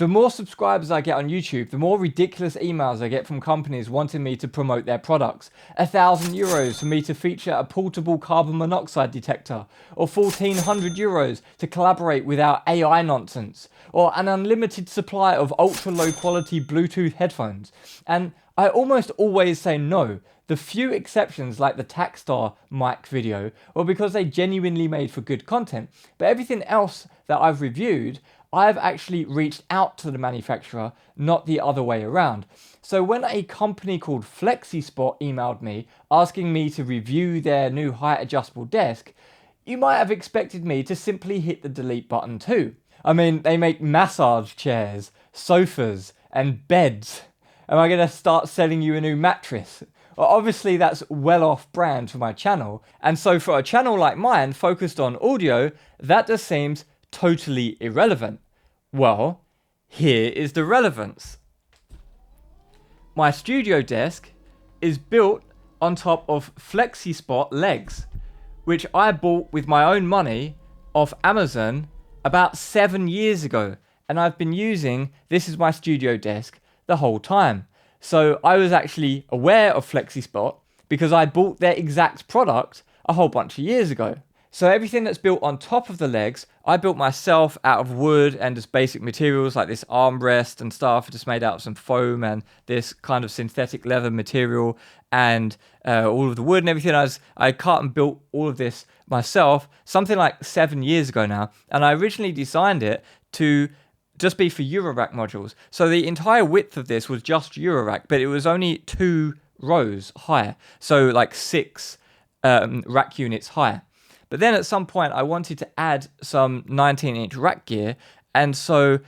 The more subscribers I get on YouTube, the more ridiculous emails I get from companies wanting me to promote their products. €1,000 for me to feature a portable carbon monoxide detector, or €1,400 to collaborate with our AI nonsense, or an unlimited supply of ultra low quality Bluetooth headphones. And I almost always say no. The few exceptions, like the Takstar mic video, were because they genuinely made for good content. But everything else that I've reviewed, I've actually reached out to the manufacturer, not the other way around. So when a company called FlexiSpot emailed me asking me to review their new height adjustable desk, you might have expected me to simply hit the delete button too. I mean, they make massage chairs, sofas, and beds. Am I going to start selling you a new mattress? Well, obviously that's well off brand for my channel. And so for a channel like mine focused on audio, that just seems totally irrelevant. Well, here is the relevance. My studio desk is built on top of FlexiSpot legs, which I bought with my own money off Amazon about 7 years ago. And I've been using this as my studio desk the whole time. So I was actually aware of FlexiSpot because I bought their exact product a whole bunch of years ago. So everything that's built on top of the legs, I built myself out of wood and just basic materials like this armrest and stuff, just made out of some foam and this kind of synthetic leather material and all of the wood and everything. I cut and built all of this myself, something like 7 years ago now. And I originally designed it to just be for Eurorack modules. So the entire width of this was just Eurorack, but it was only 2 rows high. So like 6 rack units high. But then at some point I wanted to add some 19-inch rack gear. And so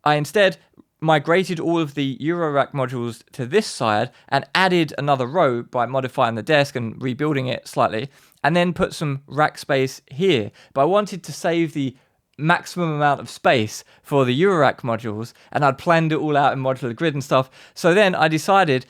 I instead migrated all of the Eurorack modules to this side and added another row by modifying the desk and rebuilding it slightly. And then put some rack space here. But I wanted to save the maximum amount of space for the Eurorack modules, and I'd planned it all out in modular grid and stuff. So then I decided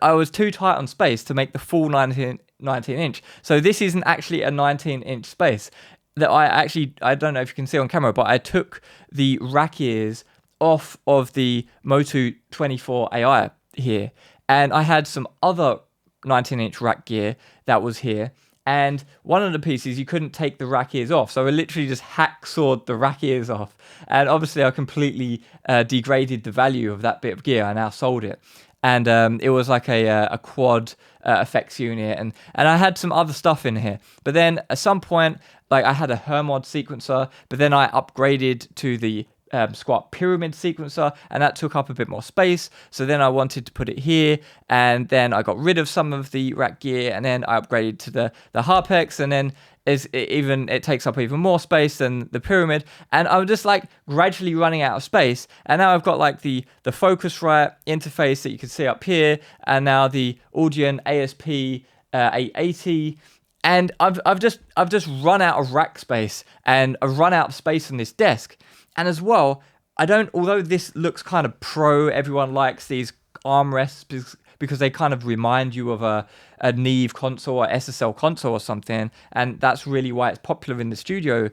I was too tight on space to make the full 19 inch. So this isn't actually a 19-inch space. That I don't know if you can see on camera, but I took the rack ears off of the Moto 24 AI here, and I had some other 19-inch rack gear that was here. And one of the pieces, you couldn't take the rack ears off. So I literally just hacksawed the rack ears off. And obviously I completely degraded the value of that bit of gear. I now sold it. And it was like a quad effects unit. And I had some other stuff in here. But then at some point, like I had a Hermod sequencer. But then I upgraded to the Squat pyramid sequencer, and that took up a bit more space. So then I wanted to put it here, and then I got rid of some of the rack gear, and then I upgraded to the Harpex, and then it takes up even more space than the pyramid. And I'm just like gradually running out of space. And now I've got like the Focusrite interface that you can see up here, and now the Audion ASP 880. And I've just run out of rack space, and I've run out of space on this desk. And as well, although this looks kind of pro, everyone likes these armrests because they kind of remind you of a Neve console or SSL console or something. And that's really why it's popular in the studio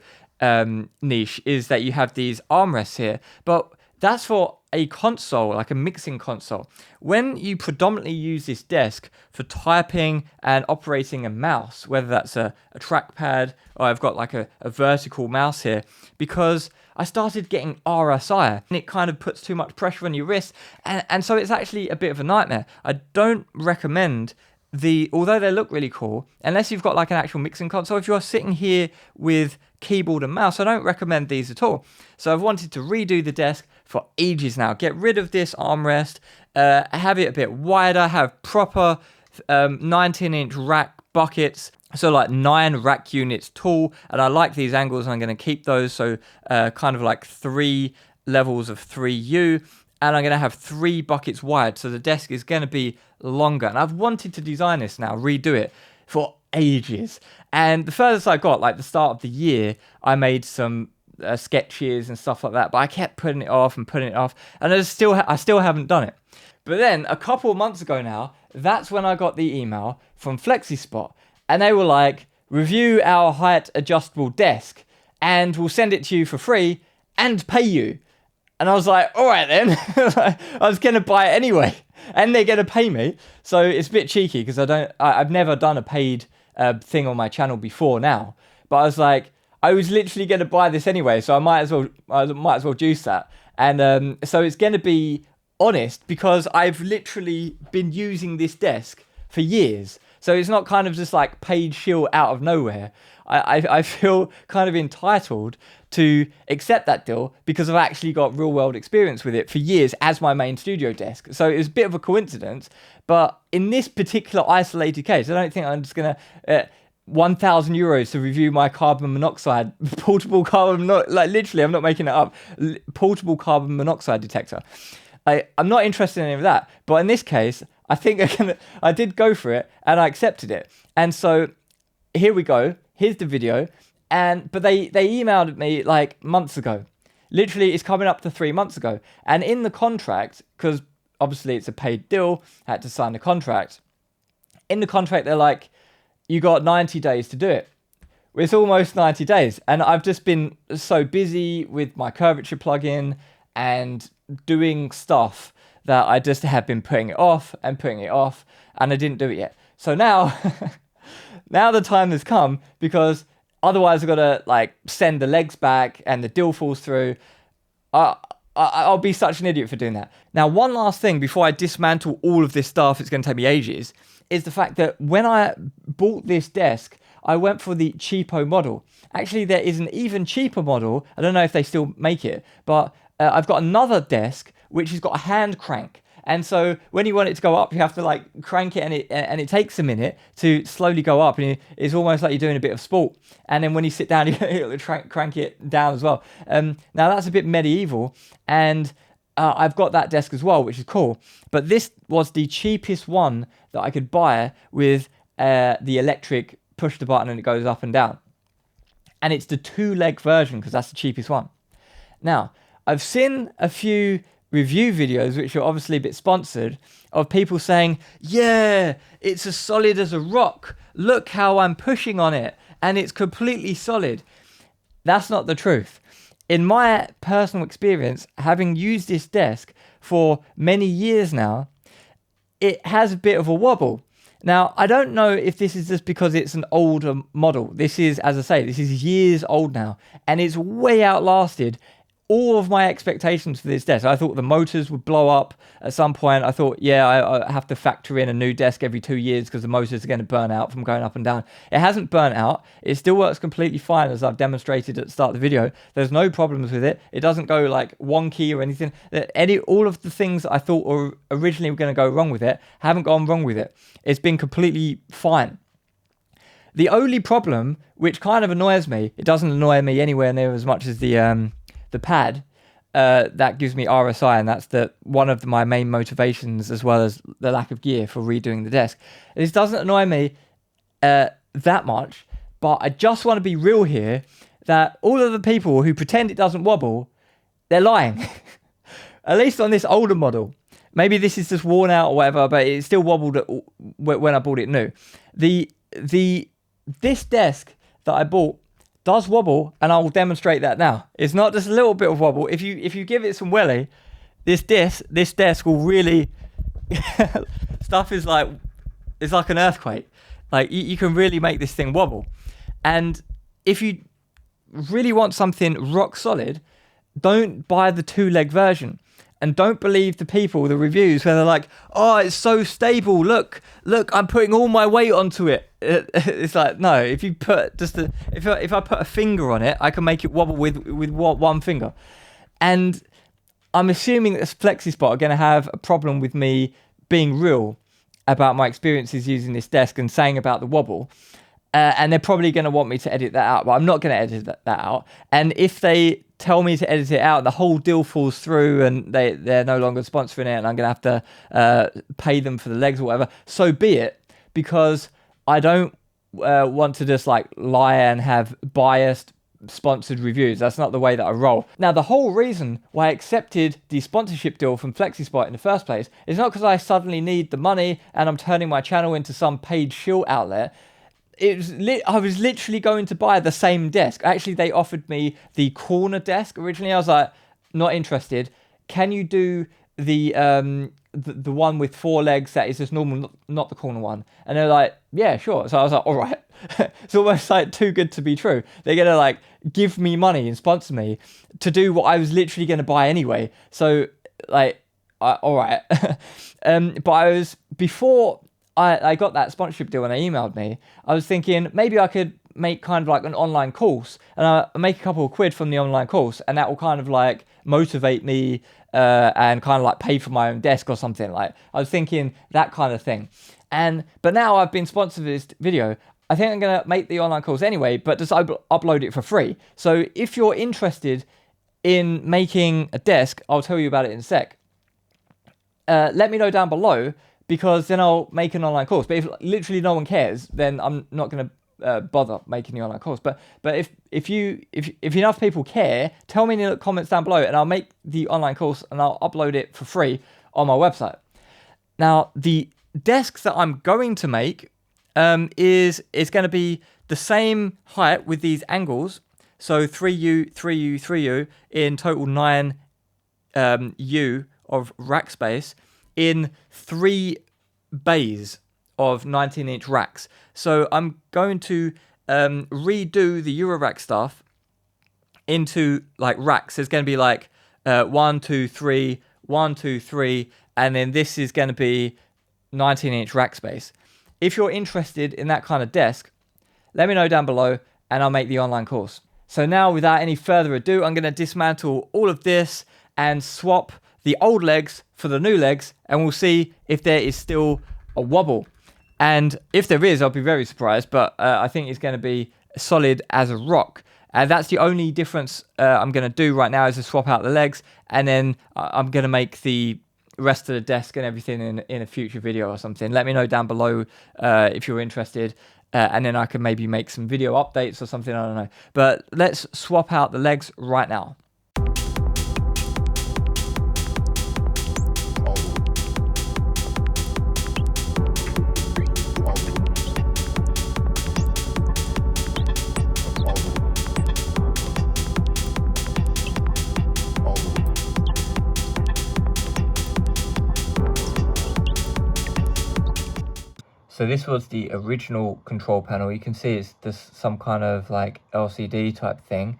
niche, is that you have these armrests here. But that's for a console, like a mixing console. When you predominantly use this desk for typing and operating a mouse, whether that's a trackpad or I've got like a vertical mouse here, because I started getting RSI and it kind of puts too much pressure on your wrist. And so it's actually a bit of a nightmare. I don't recommend although they look really cool, unless you've got like an actual mixing console. If you're sitting here with keyboard and mouse, I don't recommend these at all. So I've wanted to redo the desk for ages now. Get rid of this armrest, have it a bit wider, have proper 19-inch rack buckets. So like 9 rack units tall, and I like these angles, and I'm going to keep those. So kind of like 3 levels of 3U, and I'm going to have 3 buckets wide. So the desk is going to be longer, and I've wanted to design this now, redo it for ages. And the furthest I got, like the start of the year, I made some sketches and stuff like that, but I kept putting it off, and I still haven't done it. But then a couple of months ago now, that's when I got the email from FlexiSpot. And they were like, review our height adjustable desk and we'll send it to you for free and pay you. And I was like, all right then. I was going to buy it anyway. And they're going to pay me. So it's a bit cheeky because I've never done a paid thing on my channel before now. But I was like, I was literally going to buy this anyway. So I might as well juice that. And so it's going to be honest because I've literally been using this desk for years. So it's not kind of just like paid shill out of nowhere. I feel kind of entitled to accept that deal because I've actually got real world experience with it for years as my main studio desk. So it was a bit of a coincidence, but in this particular isolated case, I don't think I'm just going to 1,000 euros to review my carbon monoxide, portable carbon, like literally, I'm not making it up, portable carbon monoxide detector. I'm not interested in any of that, but in this case, I think I did go for it and I accepted it. And so here we go. Here's the video. But they emailed me like months ago. Literally, it's coming up to 3 months ago. And in the contract, because obviously it's a paid deal, I had to sign the contract. In the contract, they're like, you got 90 days to do it. It's almost 90 days. And I've just been so busy with my curvature plugin and doing stuff that I just have been putting it off, and I didn't do it yet. So now, now the time has come because otherwise I've got to like send the legs back and the deal falls through. I'll be such an idiot for doing that. Now, one last thing before I dismantle all of this stuff, it's going to take me ages, is the fact that when I bought this desk, I went for the cheapo model. Actually, there is an even cheaper model. I don't know if they still make it, but I've got another desk which has got a hand crank. And so when you want it to go up, you have to like crank it, and it takes a minute to slowly go up, and it's almost like you're doing a bit of sport. And then when you sit down, you crank it down as well. Now that's a bit medieval, and I've got that desk as well, which is cool. But this was the cheapest one that I could buy with the electric push the button and it goes up and down. And it's the 2-leg version because that's the cheapest one. Now, I've seen a few review videos, which are obviously a bit sponsored, of people saying, yeah, it's as solid as a rock. Look how I'm pushing on it and it's completely solid. That's not the truth. In my personal experience, having used this desk for many years now, it has a bit of a wobble. Now, I don't know if this is just because it's an older model. This is, as I say, this is years old now, and it's way outlasted all of my expectations for this desk. I thought the motors would blow up at some point. I thought, yeah, I have to factor in a new desk every 2 years because the motors are going to burn out from going up and down. It hasn't burnt out. It still works completely fine, as I've demonstrated at the start of the video. There's no problems with it. It doesn't go like wonky or anything. All of the things I thought were originally going to go wrong with it haven't gone wrong with it. It's been completely fine. The only problem, which kind of annoys me, it doesn't annoy me anywhere near as much as the pad that gives me RSI, and that's one of my main motivations, as well as the lack of gear for redoing the desk. This doesn't annoy me that much, but I just want to be real here that all of the people who pretend it doesn't wobble, they're lying. At least on this older model. Maybe this is just worn out or whatever, but it still wobbled when I bought it new. This desk that I bought does wobble, and I will demonstrate that now. It's not just a little bit of wobble. If you give it some welly, this desk will really stuff is like, it's like an earthquake. Like you can really make this thing wobble. And if you really want something rock solid, don't buy the 2-leg version. And don't believe the reviews where they're like, oh, it's so stable. Look, I'm putting all my weight onto it. It's like, no, if you put if I put a finger on it, I can make it wobble with one finger. And I'm assuming that FlexiSpot are going to have a problem with me being real about my experiences using this desk and saying about the wobble. And they're probably going to want me to edit that out, but I'm not going to edit that out. And if they tell me to edit it out, the whole deal falls through and they're no longer sponsoring it and I'm going to have to pay them for the legs or whatever, so be it, because I don't want to just like lie and have biased sponsored reviews. That's not the way that I roll. Now, the whole reason why I accepted the sponsorship deal from FlexiSpot in the first place is not because I suddenly need the money and I'm turning my channel into some paid shill outlet. I was literally going to buy the same desk. Actually, they offered me the corner desk originally. I was like, not interested. Can you do the one with 4 legs that is just normal, not the corner one? And they're like, yeah, sure. So I was like, all right. It's almost like too good to be true. They're gonna like give me money and sponsor me to do what I was literally gonna buy anyway. So like, all right. But I was, before I got that sponsorship deal and they emailed me, I was thinking maybe I could make kind of like an online course, and I make a couple of quid from the online course, and that will kind of like motivate me and kind of like pay for my own desk or something. Like, I was thinking that kind of thing. But now I've been sponsored for this video, I think I'm gonna make the online course anyway, but just upload it for free. So if you're interested in making a desk, I'll tell you about it in a sec. Let me know down below, because then I'll make an online course. But if literally no one cares, then I'm not going to bother making the online course. But if enough people care, tell me in the comments down below, and I'll make the online course and I'll upload it for free on my website. Now, the desk that I'm going to make is going to be the same height with these angles. So 3U, 3U, 3U, in total 9 U of rack space in 3 bays of 19-inch racks. So I'm going to redo the Eurorack stuff into like racks. There's going to be like 1, 2, 3, 1, 2, 3, and then this is going to be 19-inch rack space. If you're interested in that kind of desk, let me know down below and I'll make the online course. So now, without any further ado, I'm going to dismantle all of this and swap the old legs for the new legs, and we'll see if there is still a wobble. And if there is, I'll be very surprised, but I think it's going to be solid as a rock. And that's the only difference I'm going to do right now, is to swap out the legs, and then I'm going to make the rest of the desk and everything in a future video or something. Let me know down below if you're interested, and then I can maybe make some video updates or something, I don't know. But let's swap out the legs right now. So this was the original control panel. You can see it's just some kind of like LCD type thing,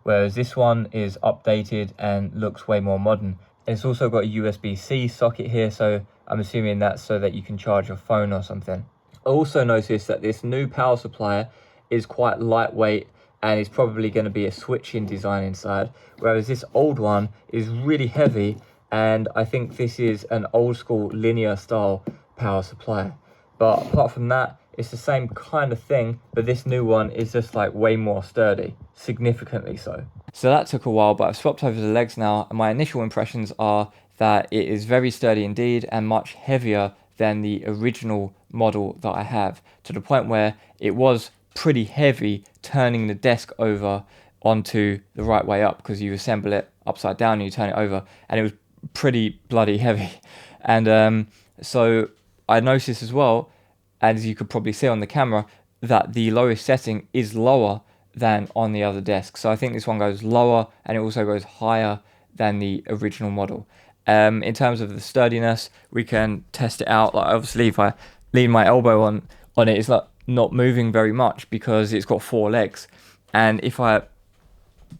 whereas this one is updated and looks way more modern. It's also got a USB-C socket here, so I'm assuming that's so that you can charge your phone or something. I also noticed that this new power supply is quite lightweight and is probably going to be a switch-in design inside, whereas this old one is really heavy, and I think this is an old school linear style power supply. But apart from that, it's the same kind of thing, but this new one is just like way more sturdy, significantly so. So that took a while, but I've swapped over the legs now, and my initial impressions are that it is very sturdy indeed and much heavier than the original model that I have, to the point where it was pretty heavy turning the desk over onto the right way up, because you assemble it upside down and you turn it over, and it was pretty bloody heavy. And so I noticed as well, as you could probably see on the camera, that the lowest setting is lower than on the other desk. So I think this one goes lower, and it also goes higher than the original model. In terms of the sturdiness, we can test it out. Like, obviously, if I lean my elbow on it, it's like not moving very much because it's got 4 legs. And if I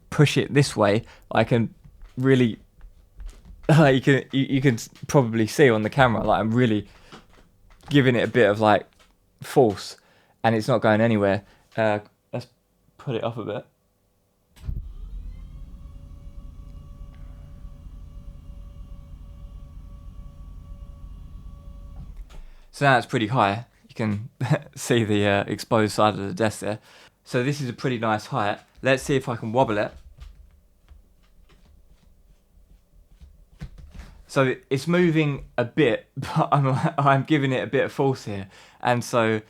push it this way, I can really, you can probably see on the camera, like I'm really giving it a bit of like force, and it's not going anywhere. Let's put it up a bit. So now it's pretty high. You can see the exposed side of the desk there. So this is a pretty nice height. Let's see if I can wobble it. So it's moving a bit, but I'm giving it a bit of force here. And so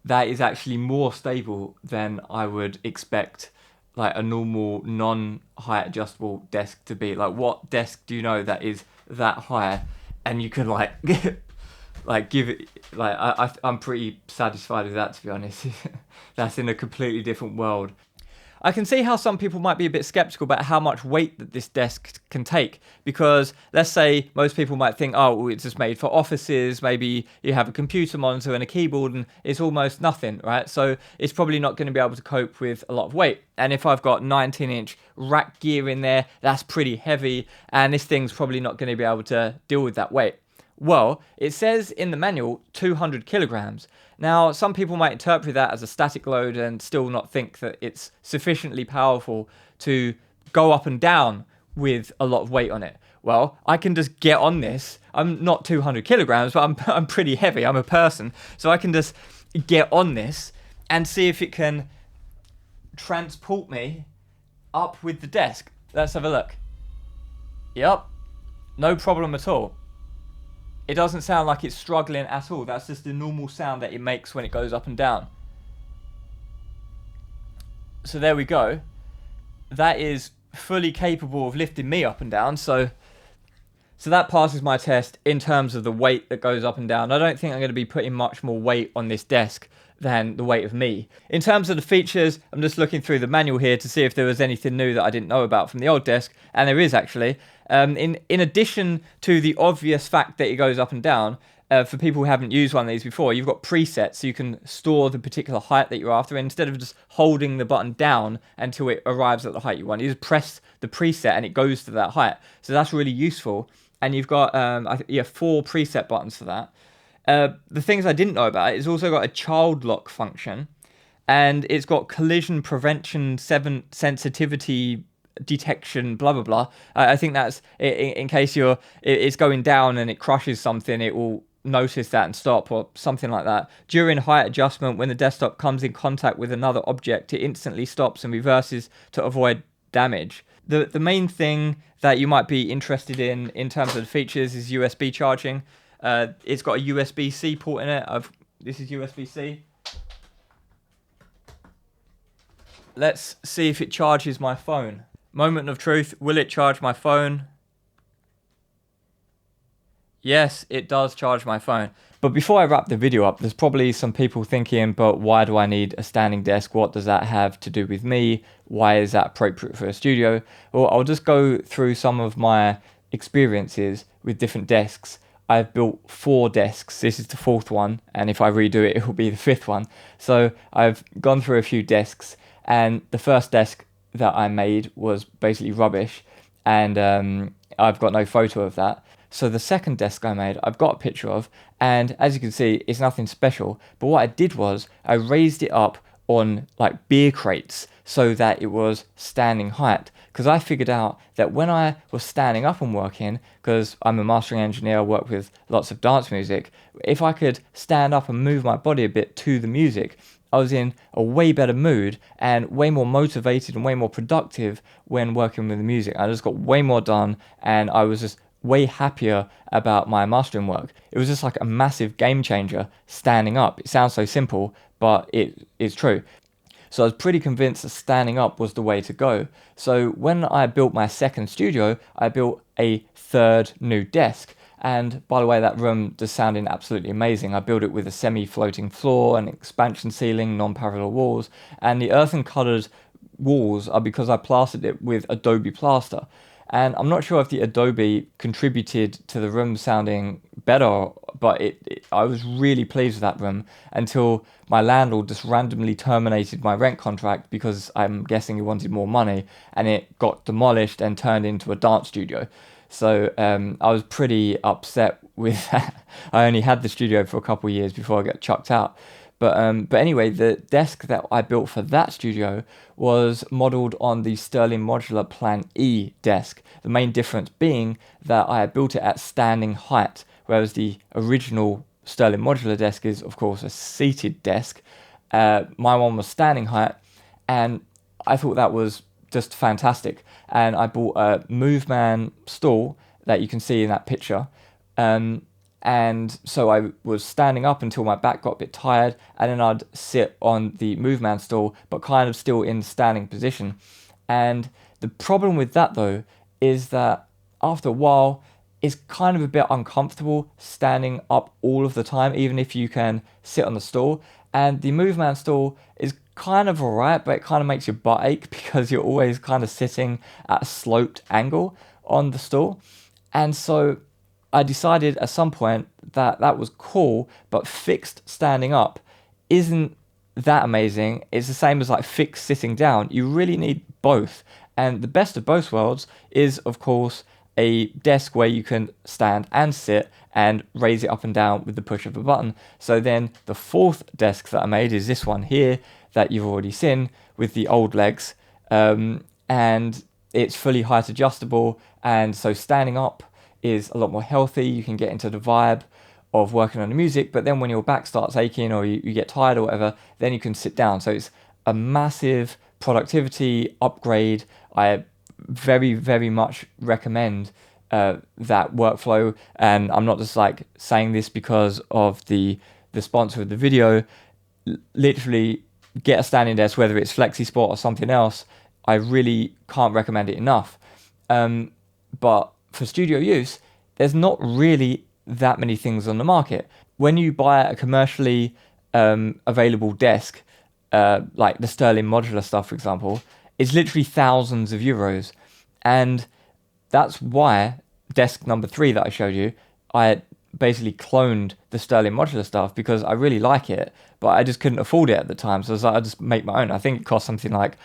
that is actually more stable than I would expect like a normal non-height adjustable desk to be. Like, what desk do you know that is that high and you can like like give it, like I'm pretty satisfied with that, to be honest. That's in a completely different world. I can see how some people might be a bit skeptical about how much weight that this desk can take, because let's say most people might think, oh, it's just made for offices, maybe you have a computer monitor and a keyboard and it's almost nothing, right? So it's probably not going to be able to cope with a lot of weight. And if I've got 19-inch rack gear in there, that's pretty heavy, and this thing's probably not going to be able to deal with that weight. Well, it says in the manual 200 kilograms. Now, some people might interpret that as a static load and still not think that it's sufficiently powerful to go up and down with a lot of weight on it. Well, I can just get on this. I'm not 200 kilograms, but I'm pretty heavy. I'm a person. So I can just get on this and see if it can transport me up with the desk. Let's have a look. Yep, no problem at all. It doesn't sound like it's struggling at all. That's just the normal sound that it makes when it goes up and down. So there we go. That is fully capable of lifting me up and down. So that passes my test in terms of the weight that goes up and down. I don't think I'm going to be putting much more weight on this desk than the weight of me. In terms of the features, I'm just looking through the manual here to see if there was anything new that I didn't know about from the old desk, and there is actually. In addition to the obvious fact that it goes up and down, for people who haven't used one of these before, you've got presets, so you can store the particular height that you're after. Instead of just holding the button down until it arrives at the height you want, you just press the preset and it goes to that height. So that's really useful. And you've got 4 preset buttons for that. The things I didn't know about it, it's also got a child lock function, and it's got collision prevention, sensitivity detection, blah blah blah. I think that's in case it's going down and it crushes something, it will notice that and stop, or something like that. During height adjustment, when the desktop comes in contact with another object, it instantly stops and reverses to avoid damage. The main thing that you might be interested in terms of the features is USB charging. It's got a USB-C port in it. This is USB-C. Let's see if it charges my phone. Moment of truth, will it charge my phone? Yes, it does charge my phone. But before I wrap the video up, there's probably some people thinking, but why do I need a standing desk? What does that have to do with me? Why is that appropriate for a studio? Well, I'll just go through some of my experiences with different desks. I've built 4 desks. This is the 4th one, and if I redo it, it will be the 5th one. So I've gone through a few desks, and the first desk that I made was basically rubbish, and I've got no photo of that. So the second desk I made, I've got a picture of, and as you can see, it's nothing special. But what I did was I raised it up on like beer crates so that it was standing height, because I figured out that when I was standing up and working, because I'm a mastering engineer, I work with lots of dance music, if I could stand up and move my body a bit to the music, I was in a way better mood and way more motivated and way more productive when working with the music. I just got way more done, and I was just way happier about my mastering work. It was just like a massive game changer standing up. It sounds so simple, but it is true. So I was pretty convinced that standing up was the way to go. So when I built my second studio, I built a 3rd new desk. And by the way, that room just sounded absolutely amazing. I built it with a semi-floating floor, an expansion ceiling, non-parallel walls, and the earthen-coloured walls are because I plastered it with Adobe plaster. And I'm not sure if the Adobe contributed to the room sounding better, but I was really pleased with that room until my landlord just randomly terminated my rent contract because I'm guessing he wanted more money, and it got demolished and turned into a dance studio. So I was pretty upset with that. I only had the studio for a couple of years before I got chucked out. But anyway, the desk that I built for that studio was modelled on the Sterling Modular Plan E desk. The main difference being that I built it at standing height, whereas the original Sterling Modular desk is, of course, a seated desk. My one was standing height, and I thought that was just fantastic. And I bought a MoveMan stool that you can see in that picture. And so I was standing up until my back got a bit tired, and then I'd sit on the MoveMan stool, but kind of still in standing position. And the problem with that, though, is that after a while, it's kind of a bit uncomfortable standing up all of the time, even if you can sit on the stool. And the MoveMan stool is kind of alright, but it kind of makes your butt ache because you're always kind of sitting at a sloped angle on the stool. And so I decided at some point that that was cool, but fixed standing up isn't that amazing. It's the same as like fixed sitting down. You really need both. And the best of both worlds is, of course, a desk where you can stand and sit and raise it up and down with the push of a button. So then the fourth desk that I made is this one here that you've already seen with the old legs. And it's fully height adjustable. And so standing up is a lot more healthy. You can get into the vibe of working on the music, but then when your back starts aching or you get tired or whatever, then you can sit down. So it's a massive productivity upgrade. I very, very much recommend that workflow. And I'm not just like saying this because of the sponsor of the video. Literally get a standing desk, whether it's FlexiSpot or something else. I really can't recommend it enough. But for studio use, there's not really that many things on the market. When you buy a commercially available desk, like the Sterling modular stuff, for example, it's literally thousands of euros. And that's why desk number 3 that I showed you, I basically cloned the Sterling modular stuff because I really like it, but I just couldn't afford it at the time. So I was like, I'll just make my own. I think it cost something like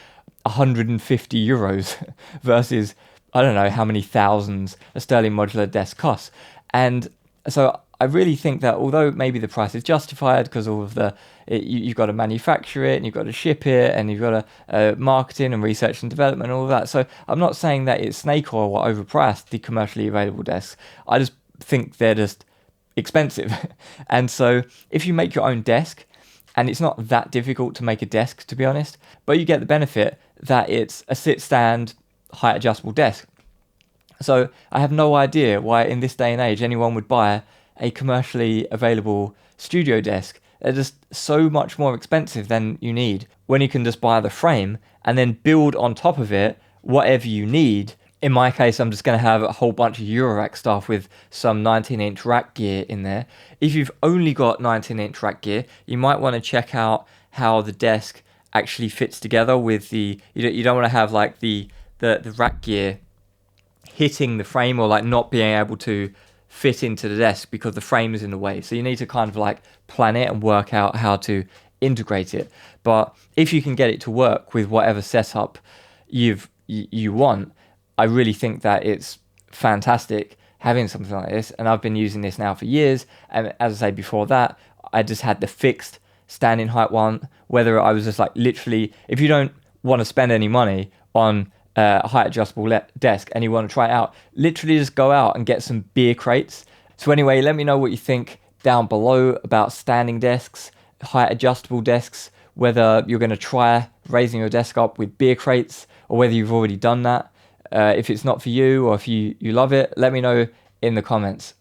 150 euros versus I don't know how many thousands a Sterling modular desk costs. And so I really think that although maybe the price is justified because all of you've got to manufacture it and you've got to ship it and you've got to marketing and research and development and all of that. So I'm not saying that it's snake oil or overpriced, the commercially available desks. I just think they're just expensive. And so if you make your own desk, and it's not that difficult to make a desk, to be honest, but you get the benefit that it's a sit stand height adjustable desk. So I have no idea why in this day and age anyone would buy a commercially available studio desk. They're just so much more expensive than you need when you can just buy the frame and then build on top of it whatever you need. In my case, I'm just going to have a whole bunch of Eurorack stuff with some 19-inch rack gear in there. If you've only got 19-inch rack gear, you might want to check out how the desk actually fits together with the... You don't want to have like the rack gear hitting the frame or like not being able to fit into the desk because the frame is in the way. So you need to kind of like plan it and work out how to integrate it. But if you can get it to work with whatever setup you want, I really think that it's fantastic having something like this. And I've been using this now for years. And as I say before that, I just had the fixed standing height one, whether I was just like literally, if you don't want to spend any money on a height adjustable desk and you want to try it out, literally just go out and get some beer crates. So anyway, let me know what you think down below about standing desks, height adjustable desks, whether you're going to try raising your desk up with beer crates or whether you've already done that. If it's not for you or if you love it, let me know in the comments.